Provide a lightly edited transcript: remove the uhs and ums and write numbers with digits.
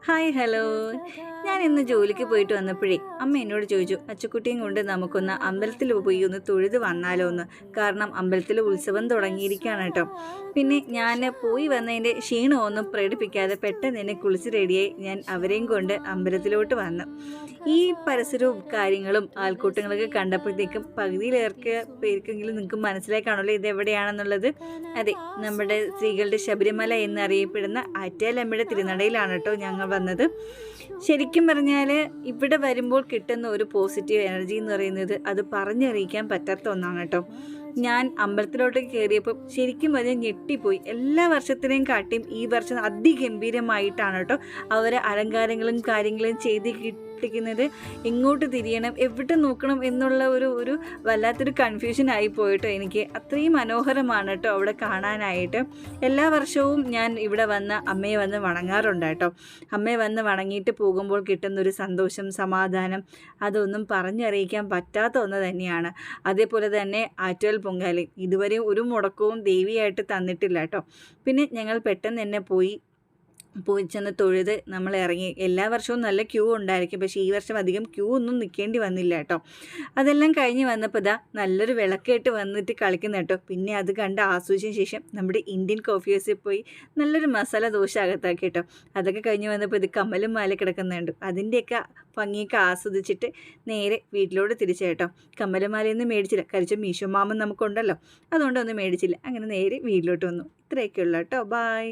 Hi hello. ഞാൻ ഇന്ന് ജോലിക്ക് പോയിട്ട് വന്നപ്പോഴേ അമ്മ എന്നോട് ചോദിച്ചു, അച്ചുക്കുട്ടിയും കൊണ്ട് നമുക്കൊന്ന് അമ്പലത്തിൽ പോയി ഒന്ന് തൊഴുത് വന്നാലോ എന്ന്. കാരണം അമ്പലത്തിൽ ഉത്സവം തുടങ്ങിയിരിക്കുകയാണ് കേട്ടോ. പിന്നെ ഞാൻ പോയി വന്നതിൻ്റെ ക്ഷീണമൊന്നും പ്രകടിപ്പിക്കാതെ പെട്ടെന്ന് എന്നെ കുളിച്ച് റെഡിയായി ഞാൻ അവരെയും കൊണ്ട് അമ്പലത്തിലോട്ട് വന്നു. ഈ പരിസരവും കാര്യങ്ങളും ആൾക്കൂട്ടങ്ങളൊക്കെ കണ്ടപ്പോഴത്തേക്കും പകുതിയിലേറെ പേർക്കെങ്കിലും നിങ്ങൾക്ക് മനസ്സിലായി കാണുമല്ലോ ഇത് എവിടെയാണെന്നുള്ളത്. അതെ, നമ്മുടെ സ്ത്രീകളുടെ ശബരിമല എന്നറിയപ്പെടുന്ന ആറ്റാലമ്മയുടെ തിരുനടയിലാണ് കേട്ടോ ഞങ്ങൾ വന്നത്. ശരിക്കും പറഞ്ഞാൽ ഇവിടെ വരുമ്പോൾ കിട്ടുന്ന ഒരു പോസിറ്റീവ് എനർജി എന്ന് പറയുന്നത് അത് പറഞ്ഞറിയിക്കാൻ പറ്റാത്ത ഒന്നാണ് കേട്ടോ. ഞാൻ അമ്പലത്തിലോട്ട് കയറിയപ്പോൾ ശരിക്കും പറഞ്ഞാൽ ഞെട്ടിപ്പോയി. എല്ലാ വർഷത്തിനെയും കാട്ടിയും ഈ വർഷം അതിഗംഭീരമായിട്ടാണ് കേട്ടോ അവർ അലങ്കാരങ്ങളും കാര്യങ്ങളും ചെയ്ത് കിട്ടിക്കുന്നത്. എങ്ങോട്ട് തിരിയണം, എവിടെ നോക്കണം എന്നുള്ള ഒരു വല്ലാത്തൊരു കൺഫ്യൂഷൻ ആയിപ്പോയിട്ടോ എനിക്ക്. അത്രയും മനോഹരമാണ് കേട്ടോ അവിടെ കാണാനായിട്ട്. എല്ലാ വർഷവും ഞാൻ ഇവിടെ വന്ന് അമ്മയെ വന്ന് വണങ്ങാറുണ്ട് കേട്ടോ. അമ്മയെ വന്ന് വണങ്ങിയിട്ട് പോകുമ്പോൾ കിട്ടുന്നൊരു സന്തോഷം, സമാധാനം അതൊന്നും പറഞ്ഞറിയിക്കാൻ പറ്റാത്ത ഒന്ന് തന്നെയാണ്. അതേപോലെ തന്നെ ആറ്റുകാൽ പൊങ്കാലയും ഇതുവരെ ഒരു മുടക്കവും ദേവിയായിട്ട് തന്നിട്ടില്ല കേട്ടോ. പിന്നെ ഞങ്ങൾ പെട്ടെന്ന് തന്നെ പോയി ചെന്ന് തൊഴുത് നമ്മൾ ഇറങ്ങി. എല്ലാ വർഷവും നല്ല ക്യൂ ഉണ്ടായിരിക്കും, പക്ഷേ ഈ വർഷം അധികം ക്യൂ ഒന്നും നിൽക്കേണ്ടി വന്നില്ല കേട്ടോ. അതെല്ലാം കഴിഞ്ഞ് വന്നപ്പോൾ ഇതാ നല്ലൊരു വിളക്കായിട്ട് വന്നിട്ട് കളിക്കുന്ന കേട്ടോ. പിന്നെ അത് കണ്ട് ആസ്വദിച്ചതിന് ശേഷം നമ്മുടെ ഇന്ത്യൻ കോഫി ഹൗസിൽ പോയി നല്ലൊരു മസാല ദോശ അകത്താക്കി കേട്ടോ. അതൊക്കെ കഴിഞ്ഞ് വന്നപ്പോൾ ഇത് കമ്മലും മാല കിടക്കുന്നുണ്ട്. അതിൻ്റെയൊക്കെ ഭംഗിയൊക്കെ ആസ്വദിച്ചിട്ട് നേരെ വീട്ടിലോട്ട് തിരിച്ചു കേട്ടോ. കമ്മലുമാലയൊന്നും മേടിച്ചില്ല, കരിച്ച മീശോ മാമൻ നമുക്കുണ്ടല്ലോ, അതുകൊണ്ടൊന്നും മേടിച്ചില്ല. അങ്ങനെ നേരെ വീട്ടിലോട്ട് വന്നു. ഇത്രയൊക്കെ ഉള്ളൂ കേട്ടോ. ബായ്.